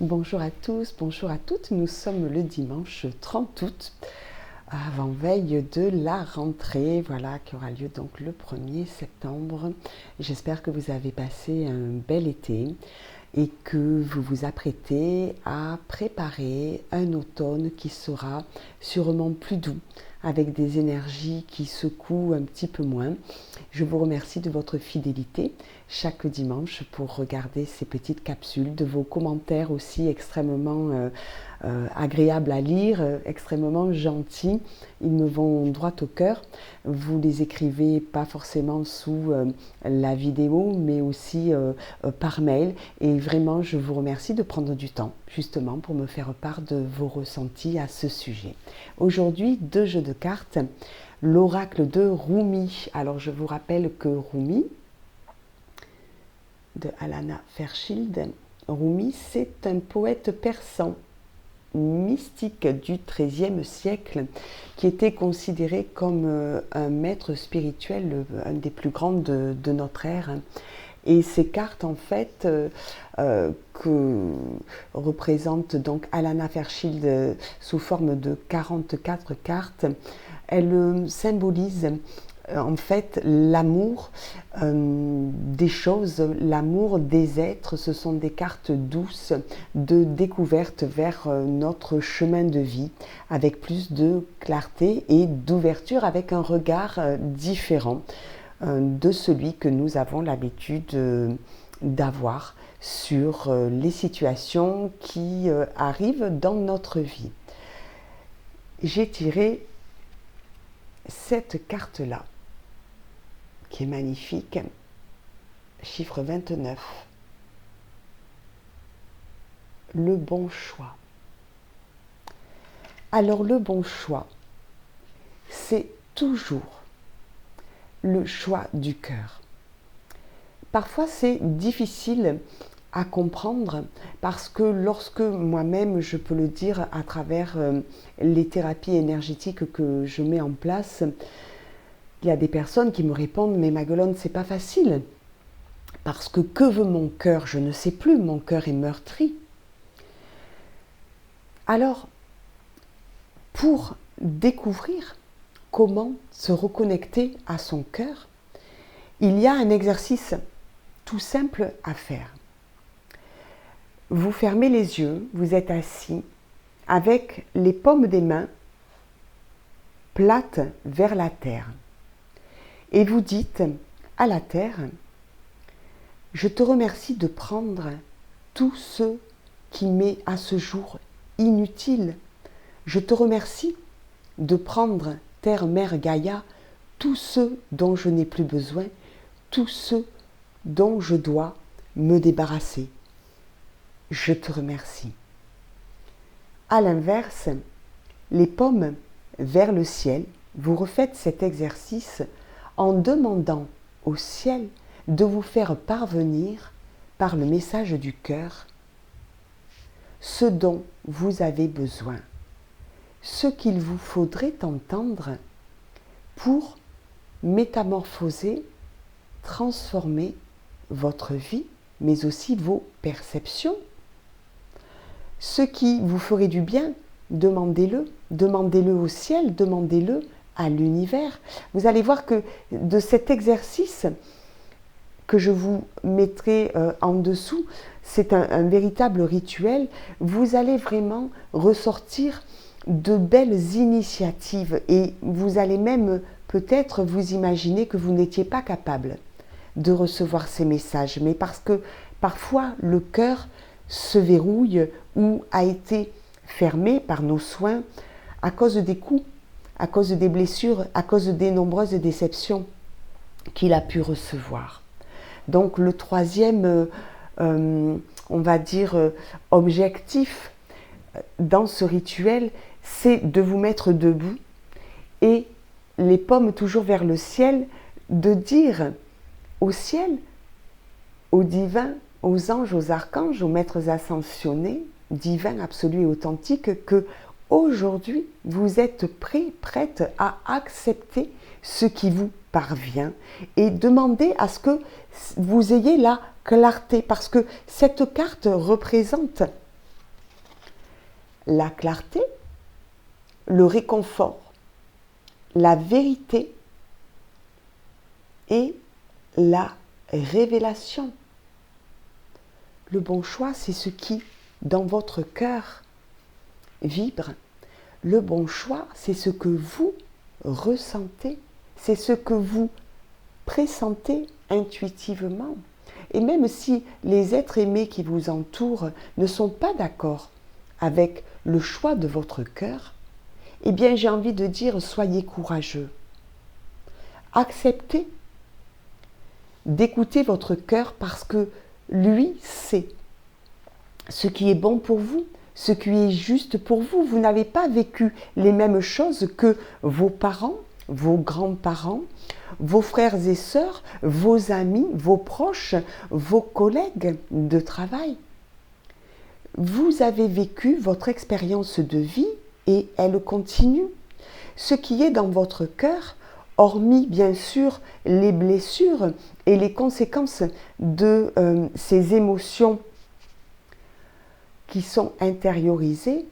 Bonjour à tous, bonjour à toutes. Nous sommes le dimanche 30 août, avant-veille de la rentrée, voilà, qui aura lieu donc le 1er septembre. J'espère que vous avez passé un bel été et que vous vous apprêtez à préparer un automne qui sera sûrement plus doux, avec des énergies qui secouent un petit peu moins. Je vous remercie de votre fidélité chaque dimanche pour regarder ces petites capsules, de vos commentaires aussi extrêmement agréables à lire, extrêmement gentils. Ils me vont droit au cœur. Vous les écrivez pas forcément sous la vidéo, mais aussi par mail. Et vraiment, je vous remercie de prendre du temps, justement, pour me faire part de vos ressentis à ce sujet. Aujourd'hui, 2 jeux de cartes. L'oracle de Rumi. Alors, je vous rappelle que Rumi, de Alana Fairchild, Rumi, c'est un poète persan mystique du XIIIe siècle qui était considéré comme un maître spirituel, un des plus grands de notre ère. Et ces cartes, en fait, que représente donc Alana Fairchild sous forme de 44 cartes, elles symbolisent en fait l'amour des choses, l'amour des êtres. Ce sont des cartes douces de découverte vers notre chemin de vie, avec plus de clarté et d'ouverture, avec un regard différent de celui que nous avons l'habitude d'avoir sur les situations qui arrivent dans notre vie. J'ai tiré cette carte-là, qui est magnifique, chiffre 29. Le bon choix. Alors le bon choix, c'est toujours le choix du cœur. Parfois c'est difficile à comprendre parce que lorsque moi-même, je peux le dire à travers les thérapies énergétiques que je mets en place, il y a des personnes qui me répondent « mais Maguelone, c'est pas facile parce que veut mon cœur? Je ne sais plus, mon cœur est meurtri. » Alors, pour découvrir comment se reconnecter à son cœur, il y a un exercice tout simple à faire. Vous fermez les yeux, vous êtes assis avec les paumes des mains plates vers la terre. Et vous dites à la terre, je te remercie de prendre tout ce qui m'est à ce jour inutile. Je te remercie de prendre, terre, mère, Gaïa, tout ce dont je n'ai plus besoin, tout ce dont je dois me débarrasser. Je te remercie. À l'inverse, les paumes vers le ciel, vous refaites cet exercice en demandant au ciel de vous faire parvenir par le message du cœur ce dont vous avez besoin, ce qu'il vous faudrait entendre pour métamorphoser, transformer votre vie, mais aussi vos perceptions. Ce qui vous ferait du bien, demandez-le. Demandez-le au ciel, demandez-le à l'univers. Vous allez voir que de cet exercice que je vous mettrai en dessous, c'est un véritable rituel. Vous allez vraiment ressortir de belles initiatives et vous allez même peut-être vous imaginer que vous n'étiez pas capable de recevoir ces messages, mais parce que parfois le cœur se verrouille ou a été fermé par nos soins à cause des coups, à cause des blessures, à cause des nombreuses déceptions qu'il a pu recevoir. Donc le troisième, on va dire, objectif dans ce rituel, c'est de vous mettre debout et les paumes toujours vers le ciel, de dire au ciel, au divin, aux anges, aux archanges, aux maîtres ascensionnés, divins, absolus et authentiques, que aujourd'hui vous êtes prêts, prêtes à accepter ce qui vous parvient et demander à ce que vous ayez la clarté, parce que cette carte représente la clarté, le réconfort, la vérité et la révélation. Le bon choix, c'est ce qui, dans votre cœur, vibre. Le bon choix, c'est ce que vous ressentez, c'est ce que vous pressentez intuitivement. Et même si les êtres aimés qui vous entourent ne sont pas d'accord avec le choix de votre cœur, eh bien j'ai envie de dire, soyez courageux. Acceptez d'écouter votre cœur parce que lui sait ce qui est bon pour vous, ce qui est juste pour vous. Vous n'avez pas vécu les mêmes choses que vos parents, vos grands-parents, vos frères et sœurs, vos amis, vos proches, vos collègues de travail. Vous avez vécu votre expérience de vie et elle continue. Ce qui est dans votre cœur, hormis bien sûr les blessures et les conséquences de ces émotions qui sont intériorisées,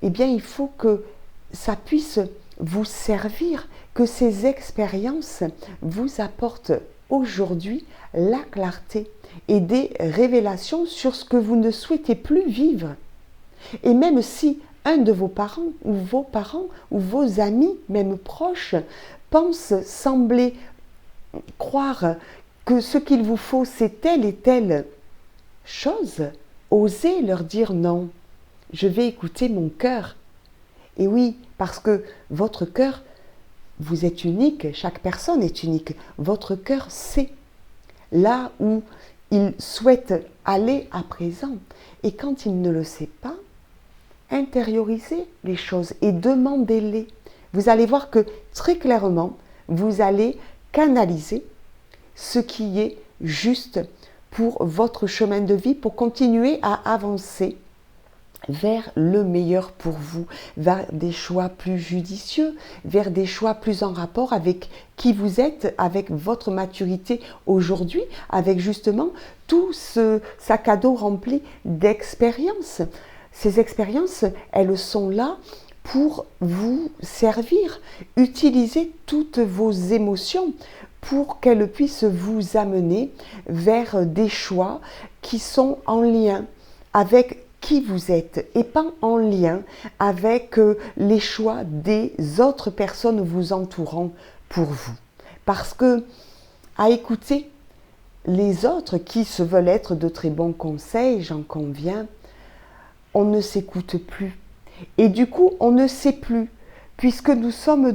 eh bien il faut que ça puisse vous servir, que ces expériences vous apportent aujourd'hui la clarté et des révélations sur ce que vous ne souhaitez plus vivre. Et même si un de vos parents ou vos amis, même proches, pensent, sembler croire que ce qu'il vous faut c'est telle et telle chose, osez leur dire non, je vais écouter mon cœur. Et oui, parce que votre cœur, vous êtes unique, chaque personne est unique. Votre cœur sait là où il souhaite aller à présent. Et quand il ne le sait pas, intériorisez les choses et demandez-les. Vous allez voir que très clairement, vous allez canaliser ce qui est juste pour votre chemin de vie, pour continuer à avancer vers le meilleur pour vous, vers des choix plus judicieux, vers des choix plus en rapport avec qui vous êtes, avec votre maturité aujourd'hui, avec justement tout ce sac à dos rempli d'expériences. Ces expériences, elles sont là pour vous servir. Utilisez toutes vos émotions pour qu'elles puissent vous amener vers des choix qui sont en lien avec qui vous êtes et pas en lien avec les choix des autres personnes vous entourant pour vous. Parce que à écouter les autres qui se veulent être de très bons conseils, j'en conviens, on ne s'écoute plus. Et du coup, on ne sait plus, puisque nous sommes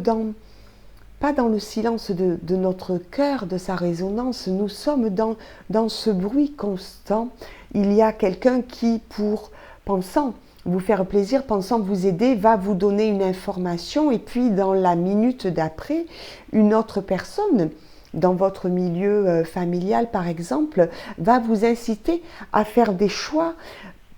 pas dans le silence de notre cœur, de sa résonance, nous sommes dans ce bruit constant. Il y a quelqu'un qui, pensant vous faire plaisir, pensant vous aider, va vous donner une information et puis dans la minute d'après, une autre personne, dans votre milieu familial par exemple, va vous inciter à faire des choix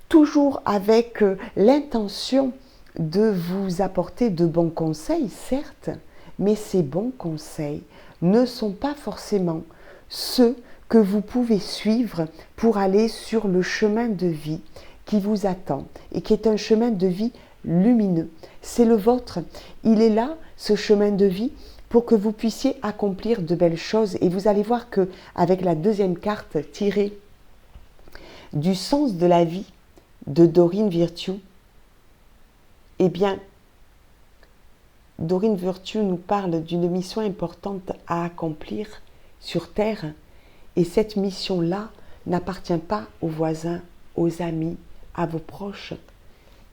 toujours avec l'intention de vous apporter de bons conseils, certes, mais ces bons conseils ne sont pas forcément ceux que vous pouvez suivre pour aller sur le chemin de vie qui vous attend et qui est un chemin de vie lumineux. C'est le vôtre. Il est là, ce chemin de vie, pour que vous puissiez accomplir de belles choses. Et vous allez voir que avec la deuxième carte tirée du sens de la vie de Doreen Virtue, eh bien, Doreen Virtue nous parle d'une mission importante à accomplir sur Terre. Et cette mission-là n'appartient pas aux voisins, aux amis, à vos proches.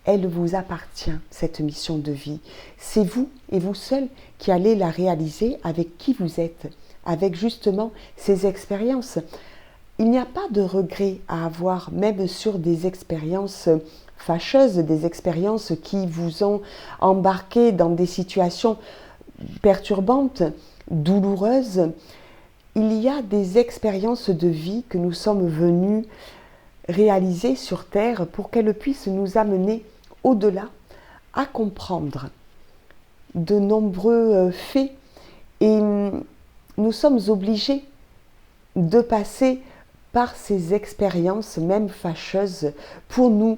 Elle vous appartient, cette mission de vie. C'est vous et vous seul qui allez la réaliser avec qui vous êtes, avec justement ces expériences. Il n'y a pas de regret à avoir, même sur des expériences fâcheuses, des expériences qui vous ont embarqué dans des situations perturbantes, douloureuses. Il y a des expériences de vie que nous sommes venus réaliser sur Terre pour qu'elles puissent nous amener au-delà à comprendre de nombreux faits. Et nous sommes obligés de passer par ces expériences, même fâcheuses, pour nous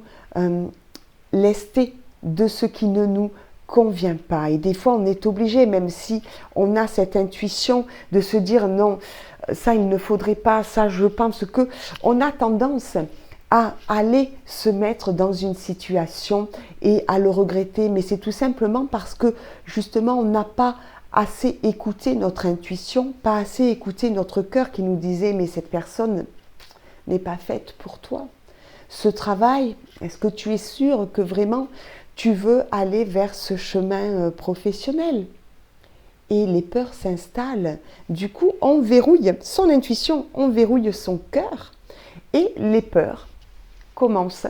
lester de ce qui ne nous convient pas. Et des fois, on est obligé, même si on a cette intuition de se dire non, ça il ne faudrait pas, ça je pense que, on a tendance à aller se mettre dans une situation et à le regretter, mais c'est tout simplement parce que justement on n'a pas assez écouté notre intuition, pas assez écouté notre cœur qui nous disait mais cette personne n'est pas faite pour toi. Ce travail, est-ce que tu es sûr que vraiment tu veux aller vers ce chemin professionnel? Et les peurs s'installent. Du coup, on verrouille son intuition, on verrouille son cœur et les peurs commencent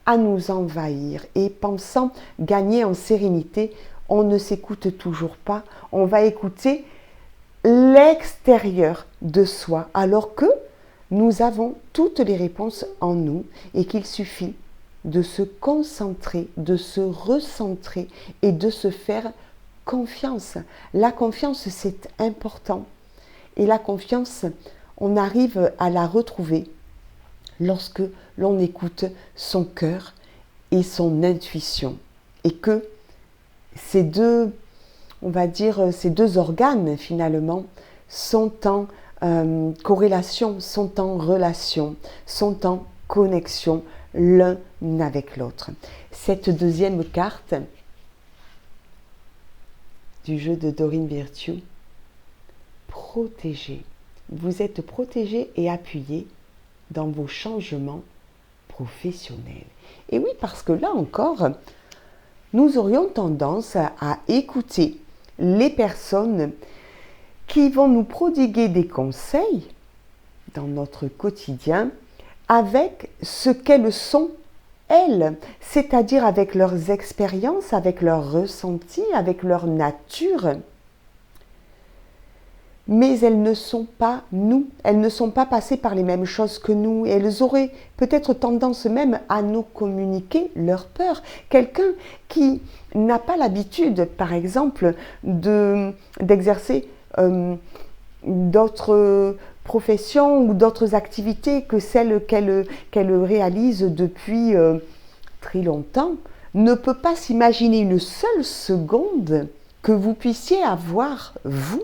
à nous envahir. Et pensant gagner en sérénité, on ne s'écoute toujours pas. On va écouter l'extérieur de soi alors que nous avons toutes les réponses en nous et qu'il suffit de se concentrer, de se recentrer et de se faire confiance. La confiance, c'est important. Et la confiance, on arrive à la retrouver lorsque l'on écoute son cœur et son intuition. Et que ces deux, on va dire, ces deux organes, finalement, sont en corrélation, sont en relation, sont en connexion l'un avec l'autre. Cette deuxième carte du jeu de Dorine Virtue, protégé. Vous êtes protégé et appuyé dans vos changements professionnels. Et oui, parce que là encore, nous aurions tendance à écouter les personnes qui vont nous prodiguer des conseils dans notre quotidien avec ce qu'elles sont, elles, c'est-à-dire avec leurs expériences, avec leurs ressentis, avec leur nature. Mais elles ne sont pas nous, elles ne sont pas passées par les mêmes choses que nous, et elles auraient peut-être tendance même à nous communiquer leur peur. Quelqu'un qui n'a pas l'habitude, par exemple, d'exercer d'autres professions ou d'autres activités que celles qu'elle réalise depuis très longtemps, ne peut pas s'imaginer une seule seconde que vous puissiez avoir, vous,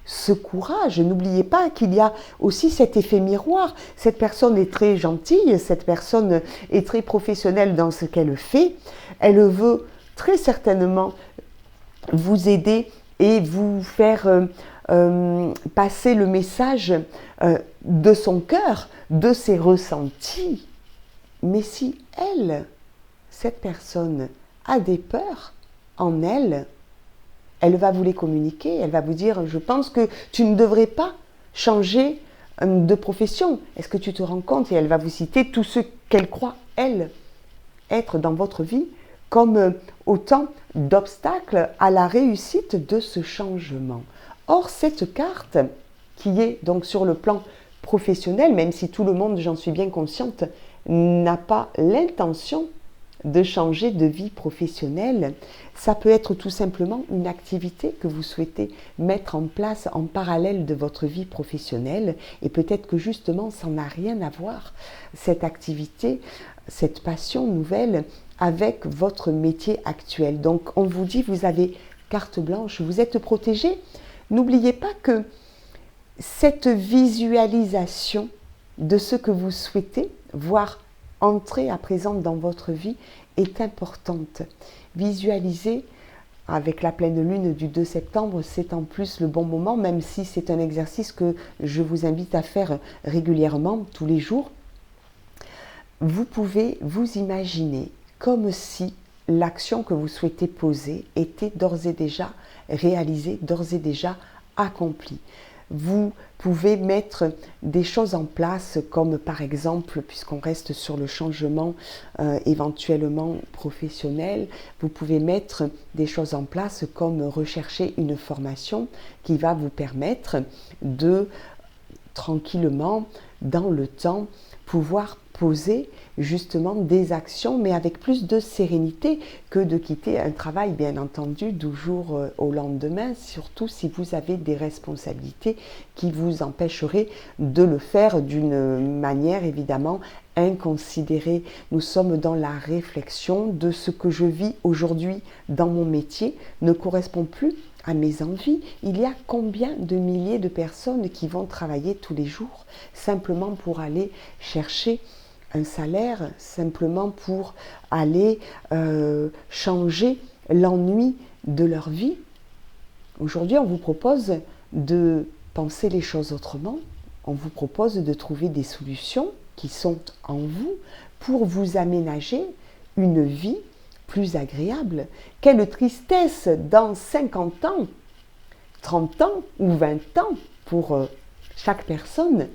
ce courage. N'oubliez pas qu'il y a aussi cet effet miroir. Cette personne est très gentille, cette personne est très professionnelle dans ce qu'elle fait. Elle veut très certainement vous aider et vous faire passer le message de son cœur, de ses ressentis. Mais si elle, cette personne, a des peurs en elle, elle va vous les communiquer, elle va vous dire « je pense que tu ne devrais pas changer de profession. Est-ce que tu te rends compte ?» Et elle va vous citer tout ce qu'elle croit, elle, être dans votre vie comme autant d'obstacles à la réussite de ce changement. Or, cette carte, qui est donc sur le plan professionnel, même si tout le monde, j'en suis bien consciente, n'a pas l'intention de changer de vie professionnelle, ça peut être tout simplement une activité que vous souhaitez mettre en place en parallèle de votre vie professionnelle et peut-être que justement ça n'a rien à voir, cette activité, cette passion nouvelle avec votre métier actuel. Donc on vous dit, vous avez carte blanche, vous êtes protégé. N'oubliez pas que cette visualisation de ce que vous souhaitez voir entrer à présent dans votre vie est importante. Visualiser avec la pleine lune du 2 septembre, c'est en plus le bon moment, même si c'est un exercice que je vous invite à faire régulièrement, tous les jours. Vous pouvez vous imaginer comme si l'action que vous souhaitez poser était d'ores et déjà réalisée, d'ores et déjà accomplie. Vous pouvez mettre des choses en place comme par exemple, puisqu'on reste sur le changement éventuellement professionnel, vous pouvez mettre des choses en place comme rechercher une formation qui va vous permettre de tranquillement, dans le temps, pouvoir poser justement des actions, mais avec plus de sérénité que de quitter un travail, bien entendu, du jour au lendemain, surtout si vous avez des responsabilités qui vous empêcheraient de le faire d'une manière évidemment inconsidérée. Nous sommes dans la réflexion de ce que je vis aujourd'hui dans mon métier ne correspond plus à mes envies. Il y a combien de milliers de personnes qui vont travailler tous les jours simplement pour aller chercher un salaire, simplement pour aller changer l'ennui de leur vie. Aujourd'hui, on vous propose de penser les choses autrement. On vous propose de trouver des solutions qui sont en vous pour vous aménager une vie plus agréable. Quelle tristesse dans 50 ans, 30 ans ou 20 ans pour chaque personne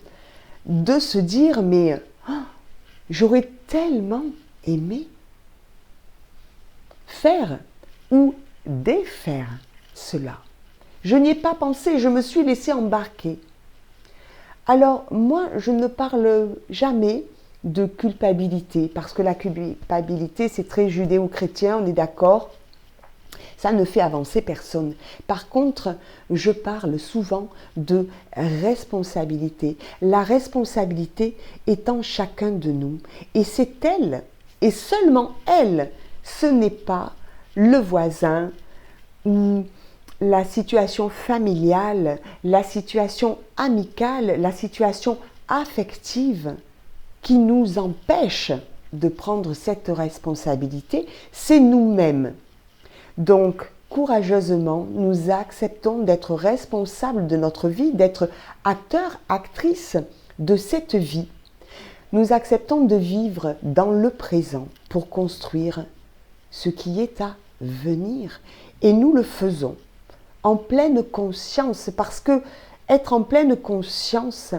de se dire mais j'aurais tellement aimé faire ou défaire cela. Je n'y ai pas pensé, je me suis laissé embarquer. Alors moi, je ne parle jamais de culpabilité, parce que la culpabilité, c'est très judéo-chrétien, on est d'accord, ça ne fait avancer personne. Par contre, je parle souvent de responsabilité. La responsabilité est en chacun de nous. Et c'est elle, et seulement elle, ce n'est pas le voisin ou la situation familiale, la situation amicale, la situation affective qui nous empêche de prendre cette responsabilité, c'est nous-mêmes. Donc, courageusement, nous acceptons d'être responsables de notre vie, d'être acteurs, actrices de cette vie. Nous acceptons de vivre dans le présent pour construire ce qui est à venir. Et nous le faisons en pleine conscience, parce que être en pleine conscience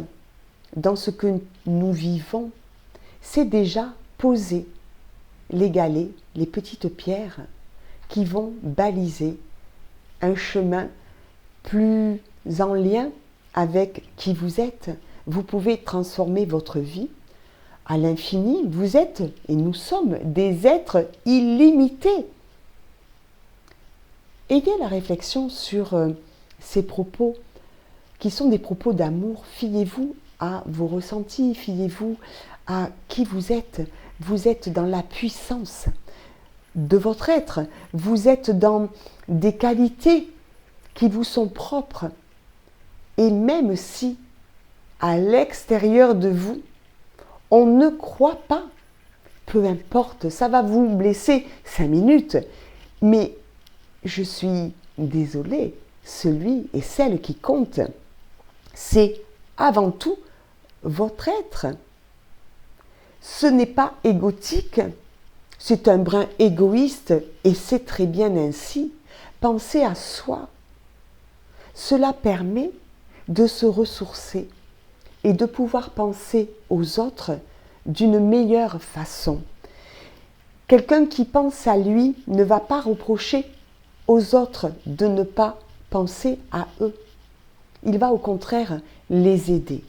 dans ce que nous vivons, c'est déjà poser les galets, les petites pierres qui vont baliser un chemin plus en lien avec qui vous êtes. Vous pouvez transformer votre vie à l'infini. Vous êtes, et nous sommes, des êtres illimités. Ayez la réflexion sur ces propos qui sont des propos d'amour. Fiez-vous à vos ressentis, fiez-vous à qui vous êtes. Vous êtes dans la puissance de votre être. Vous êtes dans des qualités qui vous sont propres. Et même si, à l'extérieur de vous, on ne croit pas, peu importe, ça va vous blesser 5 minutes, mais je suis désolée, celui et celle qui compte, c'est avant tout votre être. Ce n'est pas égotique, c'est un brin égoïste et c'est très bien ainsi. Pensez à soi. Cela permet de se ressourcer et de pouvoir penser aux autres d'une meilleure façon. Quelqu'un qui pense à lui ne va pas reprocher aux autres de ne pas penser à eux. Il va au contraire les aider.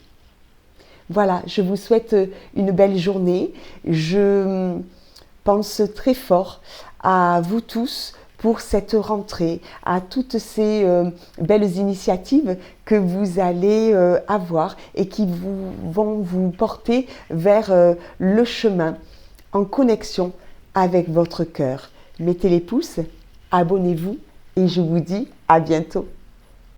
Voilà, je vous souhaite une belle journée. Je pense très fort à vous tous pour cette rentrée, à toutes ces belles initiatives que vous allez avoir et qui vont vous porter vers le chemin en connexion avec votre cœur. Mettez les pouces, abonnez-vous et je vous dis à bientôt.